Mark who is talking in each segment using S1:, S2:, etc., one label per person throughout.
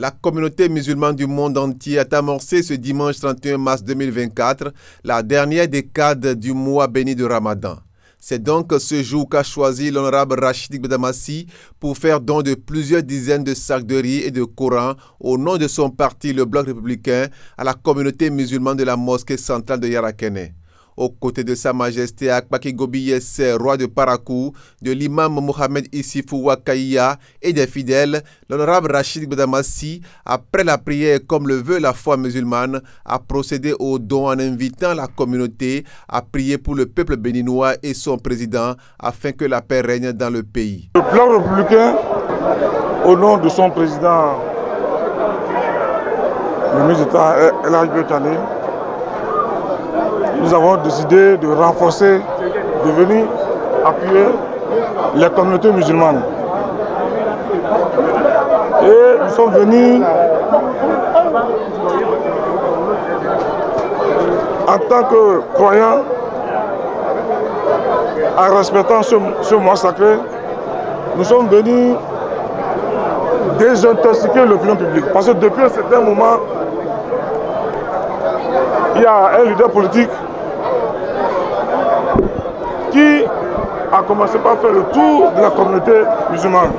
S1: La communauté musulmane du monde entier a amorcé ce dimanche 31 mars 2024 la dernière décade du mois béni de Ramadan. C'est donc ce jour qu'a choisi l'honorable Rachid Gbedamassi pour faire don de plusieurs dizaines de sacs de riz et de Coran au nom de son parti, le Bloc républicain, à la communauté musulmane de la mosquée centrale de Yarakene. Aux côtés de Sa Majesté Akbaki Gobi Yesser, roi de Parakou, de l'imam Mohamed Issifou Wakaïa et des fidèles, l'honorable Rachid Gbedamassi, après la prière comme le veut la foi musulmane, a procédé au don en invitant la communauté à prier pour le peuple béninois et son président afin que la paix règne dans le pays.
S2: Le Bloc républicain, au nom de son président, le ministre d'État El Hadj Tani, nous avons décidé de renforcer, de venir appuyer les communautés musulmanes. Et nous sommes venus en tant que croyants, en respectant ce mois sacré, nous sommes venus désintoxiquer l'opinion publique. Parce que depuis un certain moment, il y a un leader politique qui a commencé par faire le tour de la communauté musulmane.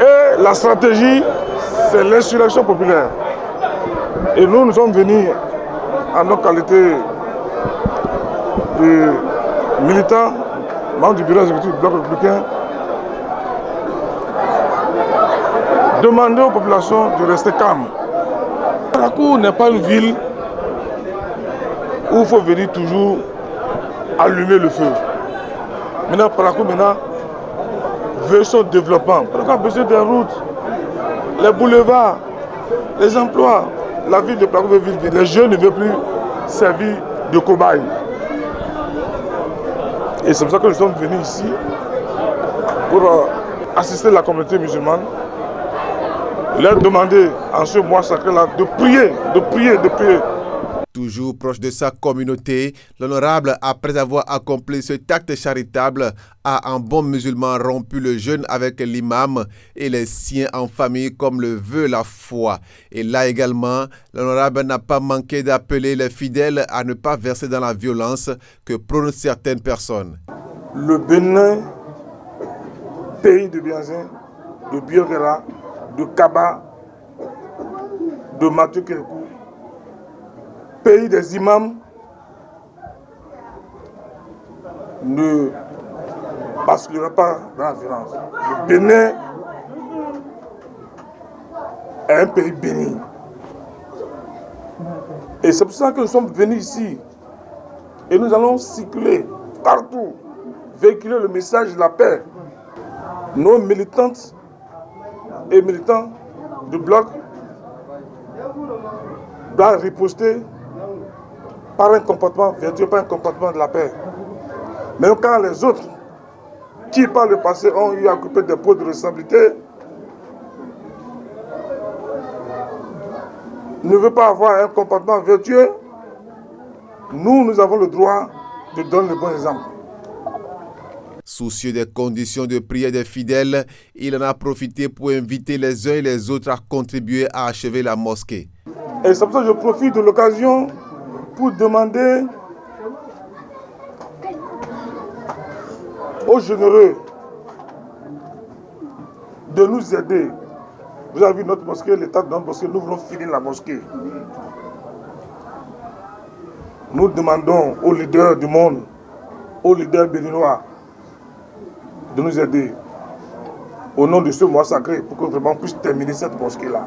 S2: Et la stratégie, c'est l'insurrection populaire. Et nous sommes venus en nos qualités de militants, membres du bureau exécutif du Bloc républicain, demander aux populations de rester calmes. Parakou n'est pas une ville où il faut venir toujours allumer le feu. Maintenant, Parakou veut son développement. Parakou a besoin des routes, les boulevards, les emplois. La ville de Parakou veut vivre. Les jeunes ne veulent plus servir de cobayes. Et c'est pour ça que nous sommes venus ici pour assister la communauté musulmane, leur demander en ce mois sacré-là de prier.
S1: Toujours proche de sa communauté, l'honorable, après avoir accompli cet acte charitable, a en bon musulman rompu le jeûne avec l'imam et les siens en famille comme le veut la foi. Et là également, l'honorable n'a pas manqué d'appeler les fidèles à ne pas verser dans la violence que prônent certaines personnes.
S2: Le Bénin, pays de Bianzin, de Biogera, de Kaba, de Mathieu Kékou, pays des imams, ne basculera pas dans la violence. Le Bénin est un pays béni. Et c'est pour ça que nous sommes venus ici. Et nous allons circuler partout, véhiculer le message de la paix. Nos militantes et militants du Bloc doivent riposter par un comportement vertueux, par un comportement de la paix. Même quand les autres, qui par le passé ont eu à occuper des postes de responsabilité, ne veulent pas avoir un comportement vertueux, nous avons le droit de donner le bon exemple.
S1: Soucieux des conditions de prière des fidèles, il en a profité pour inviter les uns et les autres à contribuer à achever la mosquée.
S2: Et c'est pour ça que je profite de l'occasion pour demander aux généreux de nous aider. Vous avez vu notre mosquée, l'état de notre mosquée, nous voulons finir la mosquée. Nous demandons aux leaders du monde, aux leaders béninois, de nous aider au nom de ce mois sacré pour que vraiment on puisse terminer cette mosquée-là.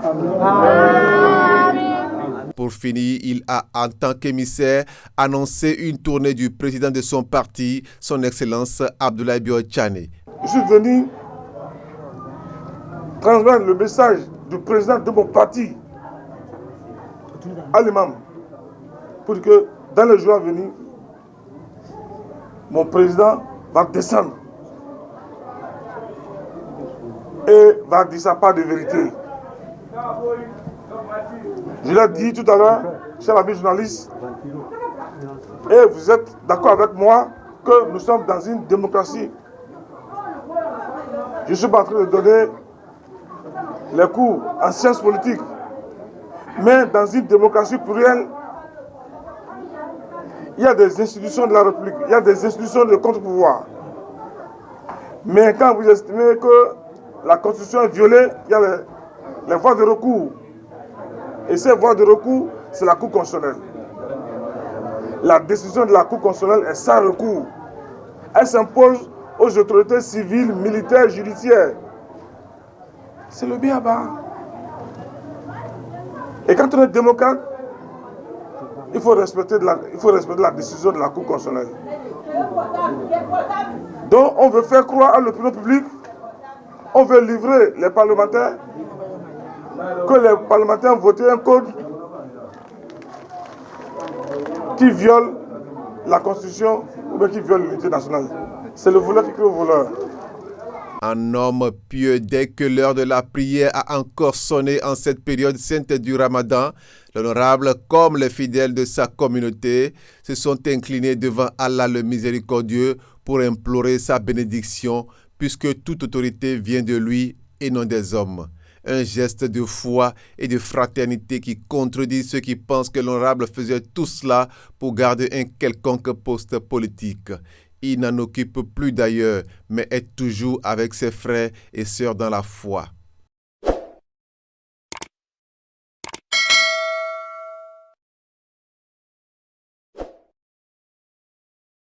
S1: Pour finir, il a, en tant qu'émissaire, annoncé une tournée du président de son parti, son Excellence Abdoulaye Bio-Tchane.
S2: Je suis venu transmettre le message du président de mon parti à l'imam pour que dans les jours à venir, mon président va descendre et va dire sa part de vérité. Je l'ai dit tout à l'heure, cher ami journaliste, et vous êtes d'accord avec moi que nous sommes dans une démocratie. Je suis pas en train de donner les cours en sciences politiques. Mais dans une démocratie plurielle, il y a des institutions de la République, il y a des institutions de contre-pouvoir. Mais quand vous estimez que la Constitution est violée, il y a les voies de recours. Et ces voies de recours, c'est la Cour constitutionnelle. La décision de la Cour constitutionnelle est sans recours. Elle s'impose aux autorités civiles, militaires, judiciaires. C'est le b.a.-ba. Et quand on est démocrate, il faut respecter la décision de la Cour constitutionnelle. Donc on veut faire croire à l'opinion publique, on veut livrer les parlementaires, que les parlementaires ont voté un code qui viole la Constitution ou bien qui viole l'unité nationale. C'est le voleur qui crée au voleur.
S1: Un homme pieux, dès que l'heure de la prière a encore sonné en cette période sainte du Ramadan, l'honorable comme les fidèles de sa communauté se sont inclinés devant Allah le miséricordieux pour implorer sa bénédiction, puisque toute autorité vient de lui et non des hommes. Un geste de foi et de fraternité qui contredit ceux qui pensent que l'honorable faisait tout cela pour garder un quelconque poste politique. Il n'en occupe plus d'ailleurs, mais est toujours avec ses frères et sœurs dans la foi.